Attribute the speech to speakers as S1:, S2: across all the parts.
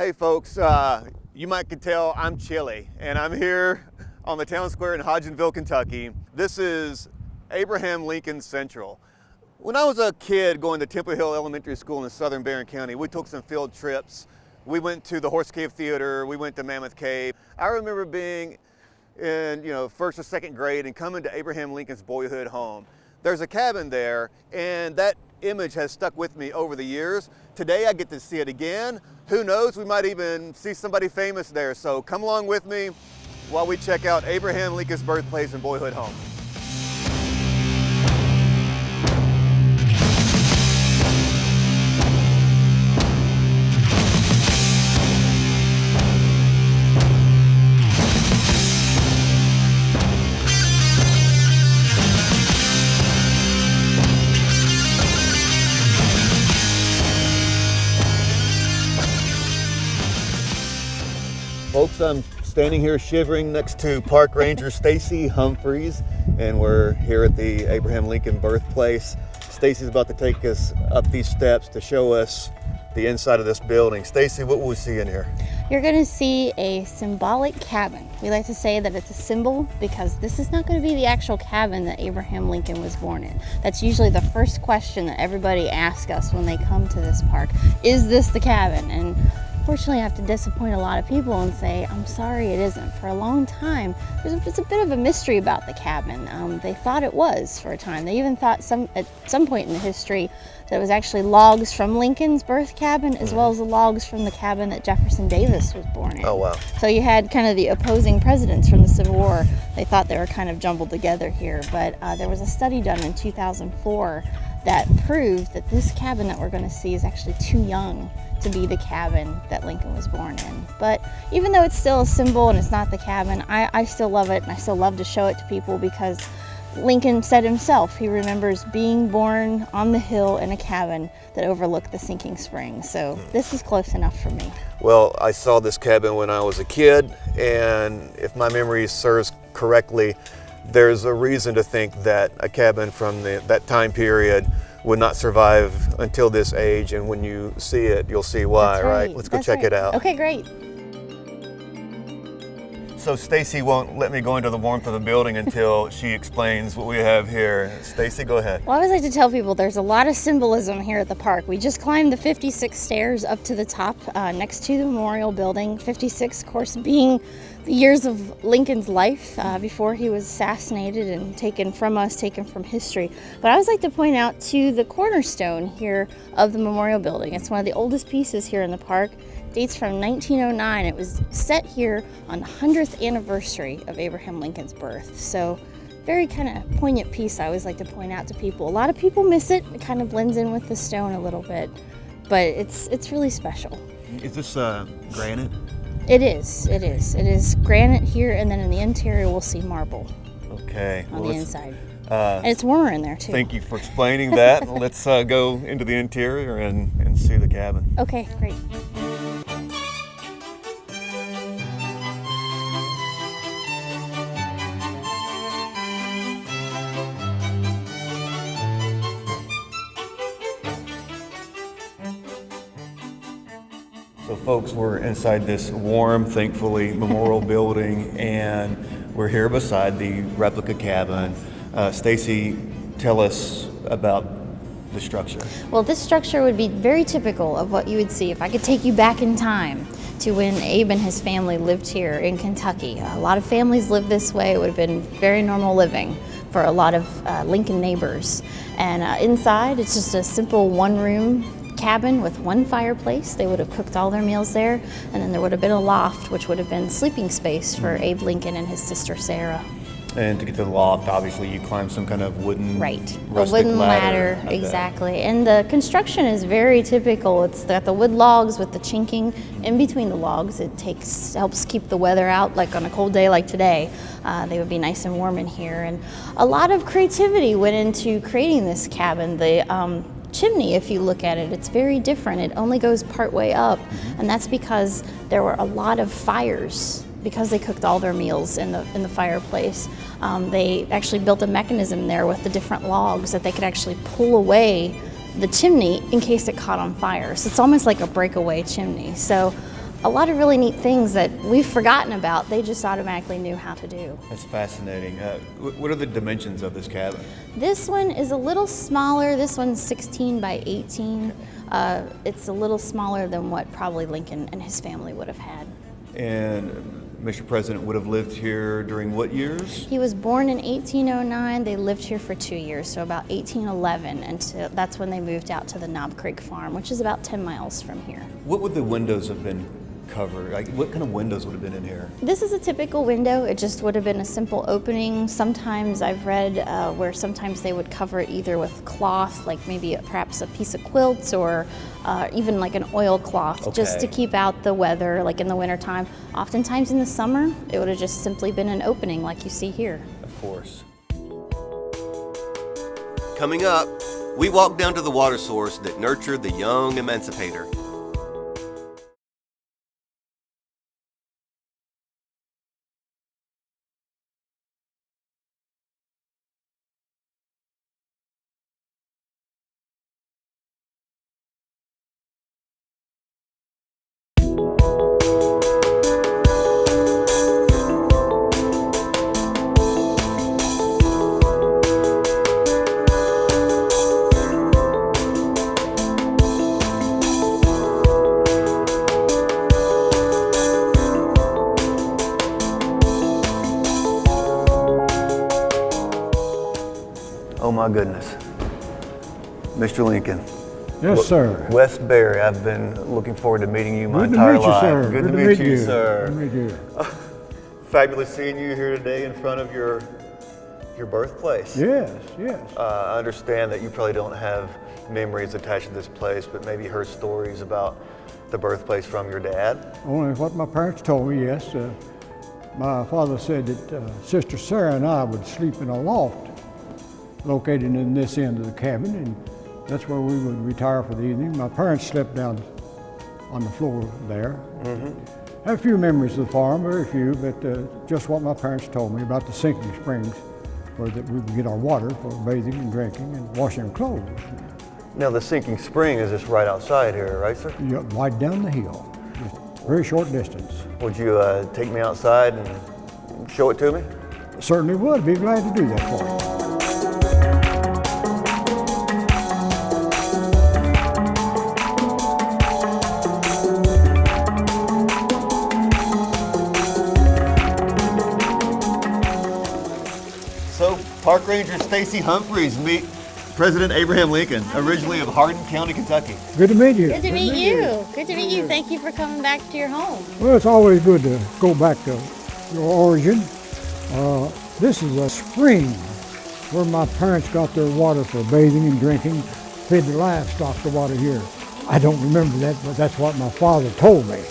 S1: Hey folks, you might could tell I'm chilly, and I'm here on the town square in Hodgenville, Kentucky. This is Abraham Lincoln Central. When I was a kid going to Temple Hill Elementary School in southern Barron County, we took some field trips. We went to the Horse Cave Theater, we went to Mammoth Cave. I remember being in first or second grade and coming to Abraham Lincoln's boyhood home. There's a cabin there, and that image has stuck with me over the years. Today I get to see it again. Who knows, we might even see somebody famous there. So come along with me while we check out Abraham Lincoln's birthplace and boyhood home. Folks, I'm standing here shivering next to Park Ranger Stacy Humphreys, and we're here at the Abraham Lincoln birthplace. Stacy's about to take us up these steps to show us the inside of this building. Stacy, what will we see in here?
S2: You're going to see a symbolic cabin. We like to say that it's a symbol because this is not going to be the actual cabin that Abraham Lincoln was born in. That's usually the first question that everybody asks us when they come to this park. Is this the cabin? And unfortunately, I have to disappoint a lot of people and say, I'm sorry, it isn't. For a long time, there's a bit of a mystery about the cabin. They thought it was for a time. They even thought at some point in the history that it was actually logs from Lincoln's birth cabin as well as the logs from the cabin that Jefferson Davis was born in.
S1: Oh, wow.
S2: So you had kind of the opposing presidents from the Civil War. They thought they were kind of jumbled together here, but there was a study done in 2004 that proved that this cabin that we're going to see is actually too young to be the cabin that Lincoln was born in. But even though it's still a symbol and it's not the cabin, I still love it, and I still love to show it to people because Lincoln said himself he remembers being born on the hill in a cabin that overlooked the sinking spring. So this is close enough for me.
S1: Well, I saw this cabin when I was a kid, and if my memory serves correctly, there's a reason to think that a cabin from that time period would not survive until this age, and when you see it, you'll see why.
S2: That's right.
S1: Let's go check it out.
S2: Okay, great.
S1: So Stacy won't let me go into the warmth of the building until she explains what we have here. Stacy, go ahead.
S2: Well, I always like to tell people there's a lot of symbolism here at the park. We just climbed the 56 stairs up to the top next to the memorial building. 56, of course, being the years of Lincoln's life before he was assassinated and taken from us, taken from history. But I always like to point out to the cornerstone here of the memorial building. It's one of the oldest pieces here in the park. Dates from 1909. It was set here on the 100th anniversary of Abraham Lincoln's birth. So very kind of poignant piece I always like to point out to people. A lot of people miss it. It kind of blends in with the stone a little bit, but it's really special.
S1: Is this granite?
S2: It is. It is granite here, and then in the interior we'll see marble.
S1: Okay.
S2: On the inside. And it's warmer in there too.
S1: Thank you for explaining that. Let's go into the interior and see the cabin.
S2: Okay, great.
S1: So folks, we're inside this warm, thankfully, memorial building, and we're here beside the replica cabin. Stacy, tell us about the structure.
S2: Well, this structure would be very typical of what you would see if I could take you back in time to when Abe and his family lived here in Kentucky. A lot of families lived this way. It would have been very normal living for a lot of Lincoln neighbors. And inside, it's just a simple one-room cabin with one fireplace. They would have cooked all their meals there, and then there would have been a loft, which would have been sleeping space for Abe Lincoln and his sister Sarah.
S1: And to get to the loft, obviously you climb some kind of wooden,
S2: right, a
S1: rustic
S2: wooden ladder, exactly. And the construction is very typical. It's got the wood logs with the chinking in between the logs. It helps keep the weather out. Like on a cold day like today, they would be nice and warm in here. And a lot of creativity went into creating this cabin. The chimney, if you look at it, it's very different. It only goes part way up, and that's because there were a lot of fires because they cooked all their meals in the fireplace. They actually built a mechanism there with the different logs that they could actually pull away the chimney in case it caught on fire. So it's almost like a breakaway chimney. So a lot of really neat things that we've forgotten about, they just automatically knew how to do.
S1: That's fascinating. What are the dimensions of this cabin?
S2: This one is a little smaller. This one's 16 by 18. It's a little smaller than what probably Lincoln and his family would have had.
S1: And Mr. President would have lived here during what years?
S2: He was born in 1809. They lived here for 2 years, so about 1811, and that's when they moved out to the Knob Creek Farm, which is about 10 miles from here.
S1: What would the windows have been covered? Like, what kind of windows would have been in here?
S2: This is a typical window. It just would have been a simple opening. Sometimes I've read where sometimes they would cover it either with cloth, like maybe perhaps a piece of quilts, or even like an oilcloth, just to keep out the weather, like in the wintertime. Oftentimes in the summer, it would have just simply been an opening like you see here.
S1: Of course.
S3: Coming up, we walk down to the water source that nurtured the young emancipator.
S1: Oh my goodness. Mr. Lincoln.
S4: Yes, sir.
S1: Wes Berry, I've been looking forward to meeting you my
S4: Good to
S1: entire
S4: meet you,
S1: life.
S4: sir.
S1: Good to meet you,
S4: Good
S1: sir.
S4: to meet you.
S1: Fabulous seeing you here today in front of your birthplace.
S4: Yes, yes.
S1: I understand that you probably don't have memories attached to this place, but maybe heard stories about the birthplace from your dad.
S4: Only what my parents told me, yes. My father said that Sister Sarah and I would sleep in a loft located in this end of the cabin, and that's where we would retire for the evening. My parents slept down on the floor there. I have a few memories of the farm, very few, but just what my parents told me about the sinking springs where that we would get our water for bathing and drinking and washing our clothes.
S1: Now the sinking spring is just right outside here, right, sir?
S4: Yeah, right down the hill, just a very short distance.
S1: Would you take me outside and show it to me?
S4: Certainly would, be glad to do that for you.
S1: So, Park Ranger Stacy Humphreys meet President Abraham Lincoln, originally of Hardin County, Kentucky.
S4: Good to meet you.
S2: Good to meet you. Good to meet you. Thank you for coming back to your home.
S4: Well, it's always good to go back to your origin. This is a spring where my parents got their water for bathing and drinking, fed the livestock the water here. I don't remember that, but that's what my father told me.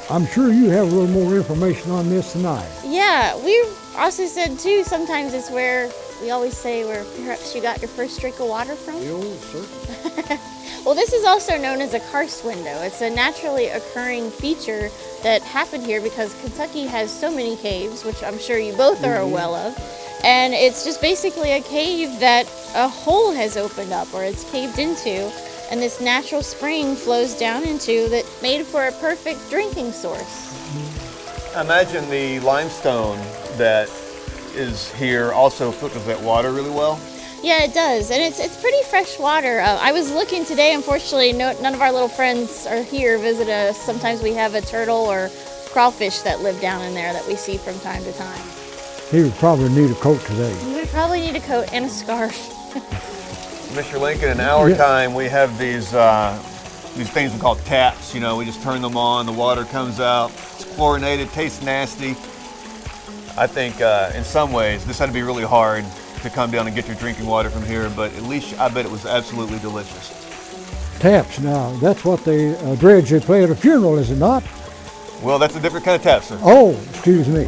S4: I'm sure you have a little more information on this tonight.
S2: Yeah, we also said too, sometimes it's where we always say where perhaps you got your first drink of water from. Well, this is also known as a karst window. It's a naturally occurring feature that happened here because Kentucky has so many caves, which I'm sure you both are well of. And it's just basically a cave that a hole has opened up or it's caved into, and this natural spring flows down into that made for a perfect drinking source.
S1: I imagine the limestone that is here also filters that water really well.
S2: Yeah, it does, and it's pretty fresh water. I was looking today, unfortunately, none of our little friends are here visit us. Sometimes we have a turtle or crawfish that live down in there that we see from time to time.
S4: He would probably need a coat today.
S2: You would probably need a coat and a scarf.
S1: Mr. Lincoln, in our time, we have these things we call taps. You know, we just turn them on, the water comes out. It's chlorinated, tastes nasty. I think in some ways this had to be really hard to come down and get your drinking water from here, but at least I bet it was absolutely delicious.
S4: Taps, now, that's what they dredge they play at a funeral, is it not?
S1: Well, that's a different kind of tap, sir.
S4: Oh, excuse me.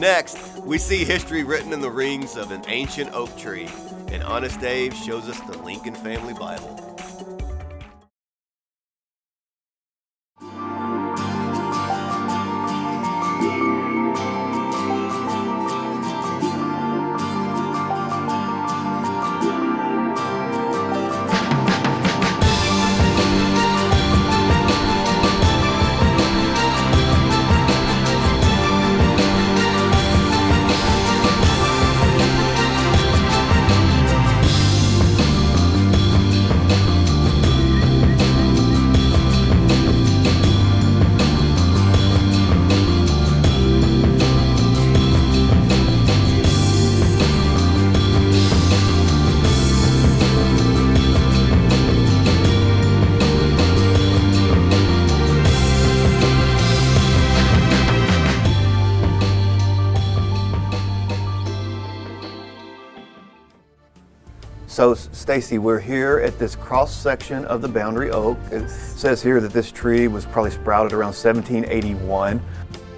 S3: Next, we see history written in the rings of an ancient oak tree, and Honest Dave shows us the Lincoln Family Bible.
S1: So Stacy, we're here at this cross section of the boundary oak. It says here that this tree was probably sprouted around 1781.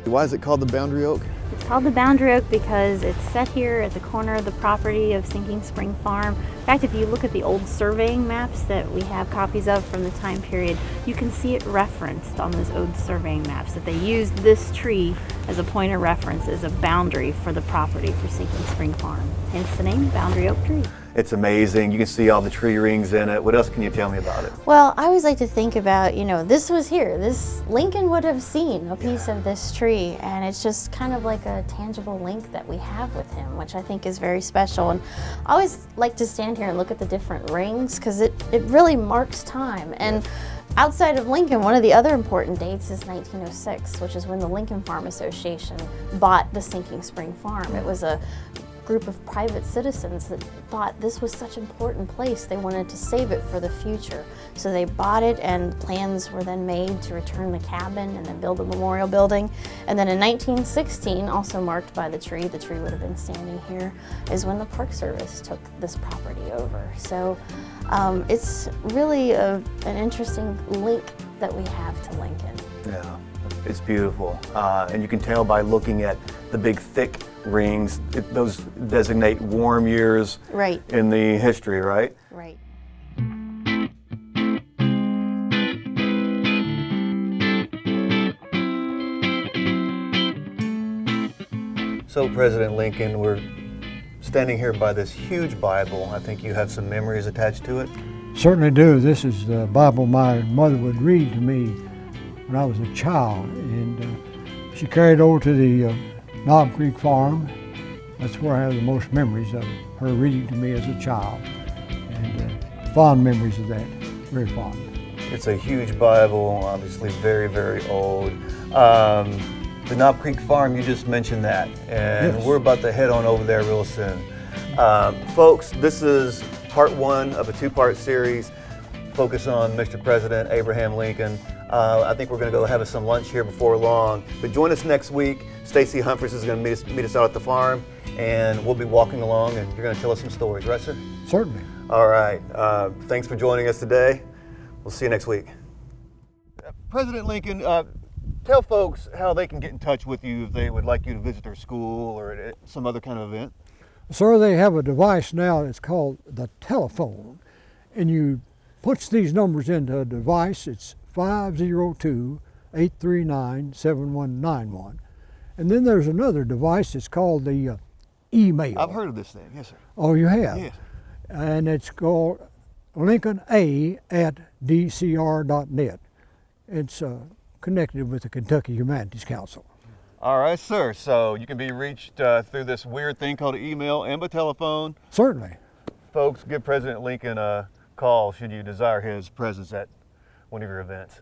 S1: Why is it called the boundary oak?
S2: It's called the boundary oak because it's set here at the corner of the property of Sinking Spring Farm. In fact, if you look at the old surveying maps that we have copies of from the time period, you can see it referenced on those old surveying maps that they used this tree as a point of reference, as a boundary for the property for Sinking Spring Farm. Hence the name, boundary oak tree.
S1: It's amazing. You can see all the tree rings in it. What else can you tell me about it?
S2: Well, I always like to think about, this was here. Lincoln would have seen a piece of this tree, and it's just kind of like a tangible link that we have with him, which I think is very special. And I always like to stand here and look at the different rings because it really marks time. And outside of Lincoln, one of the other important dates is 1906, which is when the Lincoln Farm Association bought the Sinking Spring Farm. It was a group of private citizens that thought this was such an important place. They wanted to save it for the future. So they bought it, and plans were then made to return the cabin and then build a memorial building. And then in 1916, also marked by the tree would have been standing here, is when the Park Service took this property over. So it's really an interesting link that we have to Lincoln.
S1: Yeah, it's beautiful. And you can tell by looking at the big thick rings, those designate warm years
S2: Right.
S1: in the history, right?
S2: Right.
S1: So President Lincoln, we're standing here by this huge Bible. I think you have some memories attached to it.
S4: Certainly do. This is the Bible my mother would read to me when I was a child, and she carried over to the Knob Creek Farm. That's where I have the most memories of her reading to me as a child, and fond memories of that, very fond.
S1: It's a huge Bible, obviously very, very old. The Knob Creek Farm, you just mentioned that, and
S4: Yes.
S1: we're about to head on over there real soon. Folks, this is part one of a two-part series focused on Mr. President Abraham Lincoln. I think we're going to go have some lunch here before long, but join us next week. Stacy Humphries is going to meet us out at the farm, and we'll be walking along, and you're going to tell us some stories, right, sir?
S4: Certainly.
S1: All right. Thanks for joining us today. We'll see you next week. President Lincoln, tell folks how they can get in touch with you if they would like you to visit their school or at some other kind of event.
S4: Sir, they have a device now that's called the telephone, and you puts these numbers into a device. It's 502-839-7191. And then there's another device that's called the email.
S1: I've heard of this thing, yes, sir.
S4: Oh, you have?
S1: Yes.
S4: And it's called lincolna@dcr.net. It's connected with the Kentucky Humanities Council.
S1: All right, sir. So you can be reached through this weird thing called email and by telephone.
S4: Certainly.
S1: Folks, give President Lincoln a call should you desire his presence at one of your events.